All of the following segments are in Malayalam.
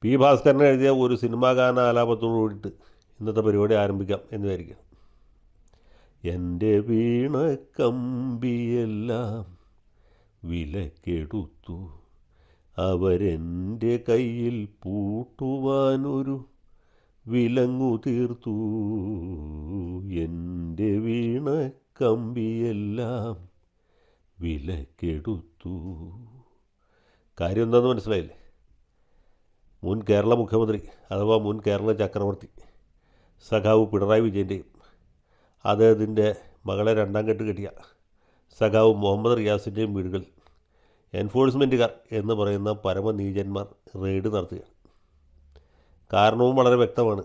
പി ഭാസ്കരൻ എഴുതിയ ഒരു സിനിമാ ഗാന ആലാപത്തോടു കൂടിയിട്ട് ഇന്നത്തെ പരിപാടി ആരംഭിക്കാം എന്ന് വിചാരിക്കാം. എൻ്റെ വീണ കമ്പിയെല്ലാം വിലക്കെടുത്തു, അവരെൻ്റെ കയ്യിൽ പൂട്ടുവാനൊരു വിലങ്ങു തീർത്തു. എൻ്റെ വീണ കമ്പിയെല്ലാം വിലക്കെടുത്തു. കാര്യം എന്താണെന്ന് മനസ്സിലായില്ലേ? മുൻ കേരള മുഖ്യമന്ത്രി അഥവാ മുൻ കേരള ചക്രവർത്തി സഖാവ് പിണറായി വിജയൻ്റെയും അദ്ദേഹത്തിൻ്റെ മകളെ രണ്ടാം കെട്ട് കെട്ടിയ സഖാവ് മുഹമ്മദ് റിയാസിൻ്റെയും വീടുകൾ എൻഫോഴ്സ്മെൻറ്റുകാർ എന്ന് പറയുന്ന പരമനീചന്മാർ റെയ്ഡ് നടത്തുകയാണ്. കാരണവും വളരെ വ്യക്തമാണ്.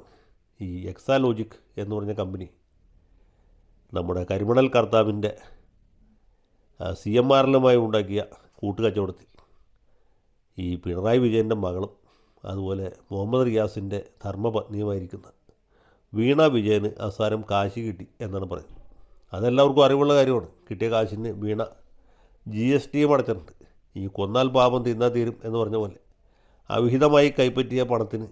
ഈ എക്സാലോജിക് എന്ന് പറഞ്ഞ കമ്പനി നമ്മുടെ കരിമണൽ കർത്താവിൻ്റെ CMRLുമായി ഉണ്ടാക്കിയ കൂട്ടുകച്ചവടത്തിൽ ഈ പിണറായി വിജയൻ്റെ മകളും അതുപോലെ മുഹമ്മദ് റിയാസിൻ്റെ ധർമ്മപത്നിയുമായിരിക്കുന്ന വീണ വിജയന് അവസാനം കാശ് കിട്ടി എന്നാണ് പറയുന്നത്. അതെല്ലാവർക്കും അറിവുള്ള കാര്യമാണ്. കിട്ടിയ കാശിന് വീണ GST അടച്ചിട്ടുണ്ട്. ഈ കൊന്നാൽ പാപം തിന്നാൽ തീരും എന്ന് പറഞ്ഞ പോലെ അവിഹിതമായി കൈപ്പറ്റിയ പണത്തിന്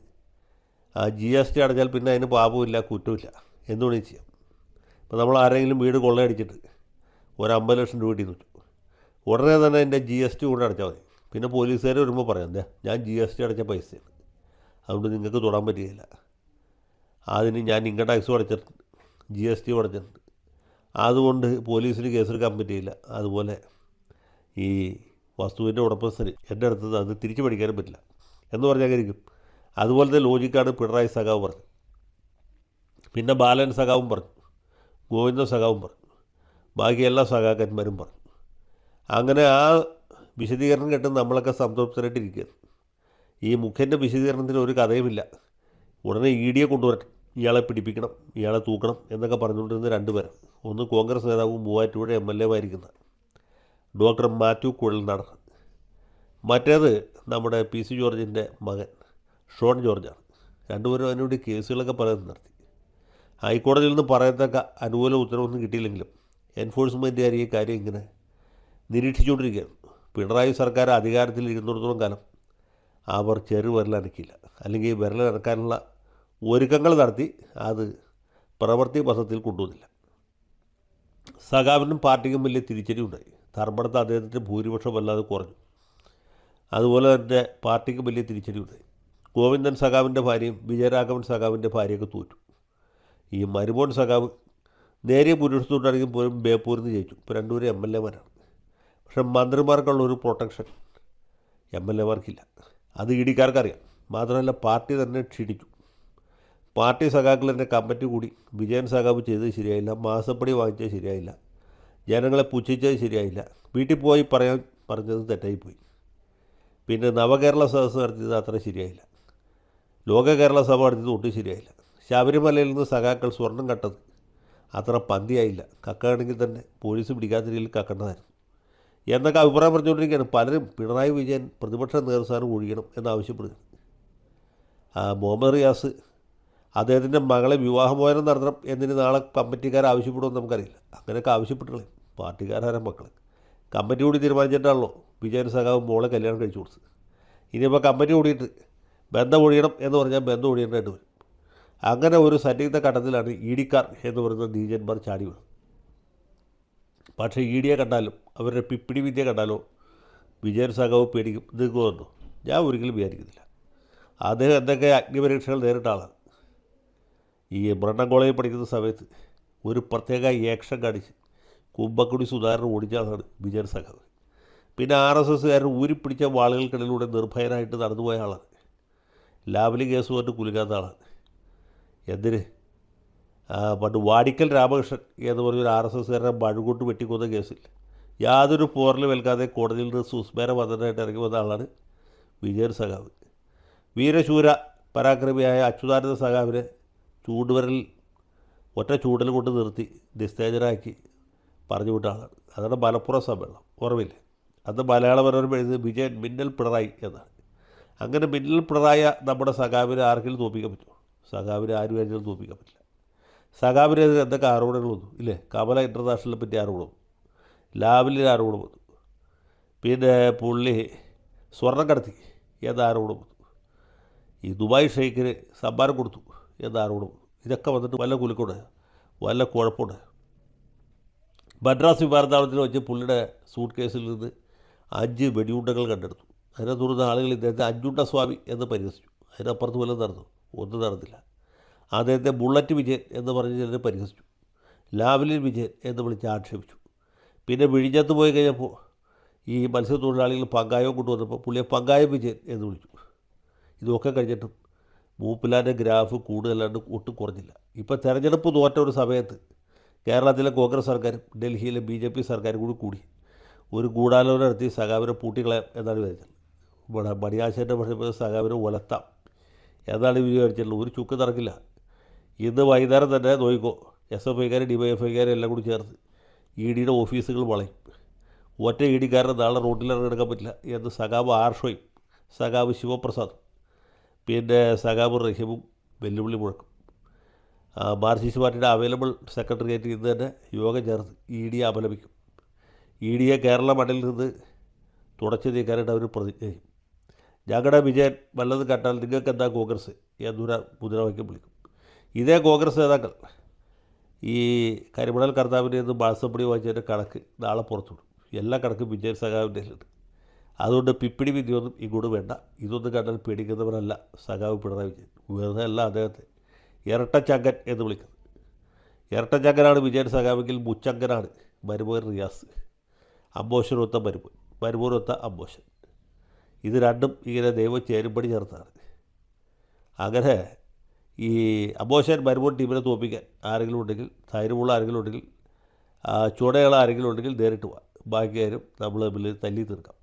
GST അടച്ചാൽ പിന്നെ അതിന് പാപമില്ല, കുറ്റമില്ല എന്ന് വേണമെങ്കിൽ ചെയ്യാം. ഇപ്പോൾ നമ്മൾ ആരെങ്കിലും വീട് കൊള്ളയടിച്ചിട്ട് ഒരു 50 ലക്ഷം രൂപ കിട്ടിയെന്ന് വെച്ചു, ഉടനെ തന്നെ അതിൻ്റെ GST കൂടെ അടച്ചാൽ മതി. പിന്നെ പോലീസുകാർ വരുമ്പോൾ പറയാം, എന്താ ഞാൻ GST അടച്ച പൈസയാണ്, അതുകൊണ്ട് നിങ്ങൾക്ക് തൊടാൻ പറ്റുകയില്ല, അതിന് ഞാൻ ഇൻകം ടാക്സും അടച്ചിട്ടുണ്ട്, GST അടച്ചിട്ടുണ്ട്, അതുകൊണ്ട് പോലീസിന് കേസെടുക്കാൻ പറ്റിയില്ല. അതുപോലെ ഈ വസ്തുവിൻ്റെ ഉടമസ്ഥന് എൻ്റെ അടുത്ത് അത് തിരിച്ചു പഠിക്കാനും പറ്റില്ല എന്ന് പറഞ്ഞായിരിക്കും. അതുപോലത്തെ ലോജിക്കാണ് പിണറായി സഖാവ് പറഞ്ഞത്. പിന്നെ ബാലൻ സഖാവും പറഞ്ഞു, ഗോവിന്ദ സഖാവും പറഞ്ഞു, ബാക്കി എല്ലാ സഖാക്കന്മാരും പറഞ്ഞു. അങ്ങനെ ആ വിശദീകരണം കേട്ട് നമ്മളൊക്കെ സംതൃപ്തരായിട്ടിരിക്കുകയാണ്. ഈ മുഖ്യൻ്റെ വിശദീകരണത്തിന് ഒരു കഥയുമില്ല. ഉടനെ ED കൊണ്ടുവരട്ടെ, ഇയാളെ പിടിപ്പിക്കണം, ഇയാളെ തൂക്കണം എന്നൊക്കെ പറഞ്ഞുകൊണ്ടിരുന്ന രണ്ടുപേരും. ഒന്ന് കോൺഗ്രസ് നേതാവും മൂവാറ്റുപുഴ MLA ഡോക്ടർ മാത്യു കുഴൽനാടൻ, മറ്റേത് നമ്മുടെ PC ജോർജിൻ്റെ മകൻ ഷോൺ ജോർജാണ്. രണ്ടുപേരും അതിനുവേണ്ടി കേസുകളൊക്കെ പലതും നടത്തി. ഹൈക്കോടതിയിൽ നിന്ന് പറയത്തക്ക അനുകൂല ഉത്തരവൊന്നും കിട്ടിയില്ലെങ്കിലും എൻഫോഴ്സ്മെൻറ്റുകാർ ഈ കാര്യം ഇങ്ങനെ നിരീക്ഷിച്ചുകൊണ്ടിരിക്കുകയാണ്. പിണറായി സർക്കാർ അധികാരത്തിൽ ഇരുന്നിടത്തോളം കാലം അവർ വിരലനക്കില്ല, അല്ലെങ്കിൽ വിരലനക്കാനുള്ള ഒരുക്കങ്ങൾ നടത്തി അത് പ്രവൃത്തി പഥത്തിൽ കൊണ്ടുവന്നില്ല. സഖാവിനും പാർട്ടിക്കും വലിയ തിരിച്ചടി ഉണ്ടായി. ധർമ്മടത്ത് അദ്ദേഹത്തിൻ്റെ ഭൂരിപക്ഷം വല്ലാതെ കുറഞ്ഞു. അതുപോലെ തന്നെ പാർട്ടിക്ക് വലിയ തിരിച്ചടി ഉണ്ടായി. ഗോവിന്ദൻ സഖാവിൻ്റെ ഭാര്യയും വിജയരാഘവൻ സഖാവിൻ്റെ ഭാര്യയൊക്കെ തോറ്റു. ഈ മരുമോൻ സഖാവ് നേരിയ പുരുഷത്തോട്ടാണെങ്കിൽ പോലും ബേപ്പൂരിൽ നിന്ന് ജയിച്ചു. ഇപ്പോൾ രണ്ടുപേരും MLAമാരാണ്. പക്ഷേ മന്ത്രിമാർക്കുള്ളൊരു പ്രൊട്ടക്ഷൻ MLAമാർക്കില്ല. അത് EDക്കാർക്കറിയാം. മാത്രമല്ല പാർട്ടി തന്നെ ക്ഷീണിച്ചു. പാർട്ടി സഖാക്കൾ തന്നെ കമ്മിറ്റി കൂടി വിജയൻ സഖാവ് ചെയ്തത് ശരിയായില്ല, മാസപ്പടി വാങ്ങിച്ചത് ശരിയായില്ല, ജനങ്ങളെ പുച്ഛിച്ചത് ശരിയായില്ല, വീട്ടിൽ പോയി പറഞ്ഞത് തെറ്റായിപ്പോയി. പിന്നെ നവകേരള സദസ്സ് നടത്തിയത് അത്ര ശരിയായില്ല, ലോക കേരള സഭ നടത്തിയത് ഒട്ടും ശരിയായില്ല, ശബരിമലയിൽ നിന്ന് സഖാക്കൾ സ്വർണം കട്ടത് അത്ര പന്തിയായില്ല, കക്കുകയാണെങ്കിൽ തന്നെ പോലീസ് പിടിക്കാത്ത രീതിയിൽ കക്കേണ്ടതായിരുന്നു എന്നൊക്കെ അഭിപ്രായം പറഞ്ഞുകൊണ്ടിരിക്കുകയാണ്. പലരും പിണറായി വിജയൻ പ്രതിപക്ഷ നേതൃസ്ഥാനം ഒഴിയണം എന്നാവശ്യപ്പെടുകയാണ്. മുഹമ്മദ് റിയാസ് അദ്ദേഹത്തിൻ്റെ മകളെ വിവാഹമോചനം നടത്തണം എന്നതിന് നാളെ കമ്മിറ്റിക്കാർ ആവശ്യപ്പെടുമെന്ന് നമുക്കറിയില്ല. അങ്ങനെയൊക്കെ ആവശ്യപ്പെട്ടുകളെ പാർട്ടിക്കാരായ മക്കൾ കമ്മിറ്റി കൂടി തീരുമാനിച്ചിട്ടാണല്ലോ വിജയൻ സഖാവ് മോളെ കല്യാണം കഴിച്ചു കൊടുത്തത്. ഇനിയിപ്പോൾ കമ്മിറ്റി കൂടിയിട്ട് ബന്ധം ഒഴിയണം എന്ന് പറഞ്ഞാൽ ബന്ധം ഒഴിയേണ്ടതായിട്ട് വരും. അങ്ങനെ ഒരു സന്നിഗ്ധ ഘട്ടത്തിലാണ് EDക്കാർ എന്ന് പറയുന്ന നീചന്മാർ ചാടി വീണത്. പക്ഷേ EDയെ കണ്ടാലും അവരുടെ പിപ്പിടി വിദ്യ കണ്ടാലോ വിജയൻ സഖാവ് പേടിക്കും. നിൽക്കുന്നുണ്ടോ? ഞാൻ ഒരിക്കലും വിചാരിക്കുന്നില്ല. അദ്ദേഹം എന്തൊക്കെ അഗ്നിപരീക്ഷകൾ നേരിട്ട ആളാണ്. ഈ ബ്രണ്ണൻ കോളേജിൽ പഠിക്കുന്ന സമയത്ത് ഒരു പ്രത്യേക ഏക്ഷൻ കാണിച്ച് കുമ്പക്കുടി സുധാകരൻ ഓടിച്ച ആളാണ് വിജയൻ സഖാവ്. പിന്നെ RSSകാരൻ ഊരിപ്പിടിച്ച വാളുകൾക്കിടയിലൂടെ നിർഭയനായിട്ട് നടന്നുപോയ ആളാണ്. ലാവ്ലി കേസ് കൊണ്ട് കുലുങ്ങാത്ത ആളാണ്. എന്തിന് പണ്ട് വാടിക്കൽ രാമകൃഷ്ണൻ എന്ന് പറഞ്ഞൊരു RSSകാരനെ മഴുകൊണ്ട് വെട്ടിക്കൊന്ന കേസിൽ യാതൊരു പോറലും ഏൽക്കാതെ കോടതിയിൽ നിന്ന് സുസ്മേര വന്നതായിട്ട് ഇറങ്ങി വന്ന ആളാണ് വിജയൻ സഖാവ്. വീരശൂര പരാക്രമിയായ അച്യുതാനന്ദ സഖാവിനെ ചൂടുവിരൽ ഒറ്റ ചൂടൽ കൊണ്ട് നിർത്തി നിസ്തേജനാക്കി പറഞ്ഞു വിട്ട ആളാണ്. അതാണ് മലപ്പുറം സമ്മേളനം, ഓർമ്മയില്ലേ? അന്ന് മലയാള മനോരമ എഴുതി വിജയൻ മിന്നൽ പിണറായി എന്നാണ്. അങ്ങനെ മിന്നൽ പിണറായ നമ്മുടെ സഖാവിനെ ആർക്കെങ്കിലും തോൽപ്പിക്കാൻ പറ്റുമോ? സഖാവിനെ ആരും ആരെങ്കിലും തോൽപ്പിക്കാൻ പറ്റില്ല. സഖാവിനെതിരെ എന്തൊക്കെ ആരോപണങ്ങൾ വന്നു ഇല്ലേ? കമല ഇൻ്റർനാഷണലിനെ പറ്റി ആരോപണം വന്നു, ലാവലിന് ആരോപണം വന്നു, പിന്നെ പുള്ളി സ്വർണം കടത്തി എന്ന ആരോപണം വന്നു. ഈ ദുബായ് ഷെയ്ഖിന് സമ്മാനം കൊടുത്തു എന്ന ആരോപണം. ഇതൊക്കെ വന്നിട്ട് വല്ല കുലുക്കുണ്ട്, വല്ല കുഴപ്പമുണ്ട്. മദ്രാസ് വിമാനത്താവളത്തിൽ വെച്ച് പുള്ളിയുടെ സൂട്ട് കേസിൽ നിന്ന് 5 വെടിയുണ്ടകൾ കണ്ടെടുത്തു. അതിനെ തുടർന്ന് ആളുകൾ ഇദ്ദേഹത്തെ അഞ്ചുണ്ട സ്വാമി എന്ന് പരിഹസിച്ചു. അതിനപ്പുറത്ത് വല്ലതും നടന്നു? ഒന്നും നടന്നില്ല. അദ്ദേഹത്തെ ബുള്ളറ്റ് വിജയൻ എന്ന് പറഞ്ഞ് ചിലർ പരിഹസിച്ചു. ലാവ്ലിൻ വിജയൻ എന്ന് വിളിച്ച് ആക്ഷേപിച്ചു. പിന്നെ വിഴിഞ്ഞത്ത് പോയി കഴിഞ്ഞപ്പോൾ ഈ മത്സ്യത്തൊഴിലാളികൾ പങ്കായം കൊണ്ടുവന്നപ്പോൾ പുള്ളിയെ പങ്കായം വിജയൻ എന്ന് വിളിച്ചു. ഇതൊക്കെ കഴിഞ്ഞിട്ടും മൂപ്പിലാൻ്റെ ഗ്രാഫ് കൂടുതലാണ്ട് ഒട്ടും കുറഞ്ഞില്ല. ഇപ്പോൾ തെരഞ്ഞെടുപ്പ് തോറ്റ ഒരു സമയത്ത് കേരളത്തിലെ കോൺഗ്രസ് സർക്കാരും ഡൽഹിയിലെ BJP സർക്കാരും കൂടി ഒരു ഗൂഢാലോചന നടത്തി സഖാവിനെ പൂട്ടിക്കളയാം എന്നാണ് വിചാരിച്ചത്. ഇവിടെ മണിയാശേൻ്റെ പക്ഷേ സഖാവിനെ ഉലത്താം എന്നാണ് വിചാരിച്ചിട്ടുള്ളത്. ഒരു ചുക്ക് നടക്കില്ല. ഇന്ന് വൈകുന്നേരം തന്നെ നോയിക്കോ, SFIക്കാരും DYFIക്കാരും എല്ലാം കൂടി ചേർത്ത് EDയുടെ ഓഫീസുകൾ വളയും. ഒറ്റ EDക്കാരനെ നാളെ റോട്ടിലിറങ്ങിയെടുക്കാൻ പറ്റില്ല എന്ന് സഖാവ് ആർഷോയും സഖാവ് ശിവപ്രസാദും പിന്നെ സഖാവ് റഹീമും വെല്ലുവിളി മുഴക്കും. മാർക്സിസ്റ്റ് പാർട്ടിയുടെ അവൈലബിൾ സെക്രട്ടേറിയറ്റ് ഇന്ന് തന്നെ യോഗം ചേർത്ത് EDയെ അപലപിക്കും. EDയെ കേരള മണ്ണിൽ നിന്ന് തുടച്ചു നീക്കാനായിട്ട് അവർ പ്രതിജ്ഞ ചെയ്യും. ഞങ്ങളുടെ വിജയൻ വല്ലതും കണ്ടാൽ നിങ്ങൾക്ക് എന്താ കോൺഗ്രസ് എന്നൊരു മുദ്രാവാക്യം വിളിക്കും. ഇതേ കോൺഗ്രസ് നേതാക്കൾ ഈ കരിമണൽ കർത്താവിൻ്റെ നിന്ന് മാസപ്പടി വാങ്ങിച്ചതിൻ്റെ കണക്ക് നാളെ പുറത്തുവിടും. എല്ലാ കണക്കും വിജയൻ സഖാവിൻ്റെ ഉണ്ട്. അതുകൊണ്ട് പിപ്പിടി വിദ്യയൊന്നും ഇങ്ങോട്ട് വേണ്ട. ഇതൊന്നും കണ്ടാൽ പേടിക്കുന്നവരല്ല സഖാവ് പിണറായി വിജയൻ. വെറുതെ അല്ല അദ്ദേഹത്തെ ഇരട്ടച്ചങ്കൻ എന്ന് വിളിക്കുന്നത്. ഇരട്ടച്ചങ്കനാണ് വിജയൻ സഖാവെങ്കിൽ മുച്ചങ്കനാണ് മരുമോൻ റിയാസ്. അമ്പോഷനൊത്ത മരുമോൻ, മരുമോനൊത്ത അമ്പോഷൻ. ഇത് രണ്ടും ഇങ്ങനെ ദൈവം ചേരുമ്പടി ചേർത്താണ്. അങ്ങനെ ഈ അമ്പോഷൻ മരുമോൻ ടീമിനെ തോൽപ്പിക്കാൻ ആരെങ്കിലും ഉണ്ടെങ്കിൽ, ധൈര്യമുള്ള ആരെങ്കിലും ഉണ്ടെങ്കിൽ, ചുടയുള്ള ആരെങ്കിലും ഉണ്ടെങ്കിൽ നേരിട്ട് പോവാം. ബാക്കി കാര്യം നമ്മൾ തമ്മിൽ തല്ലി തീർക്കാം.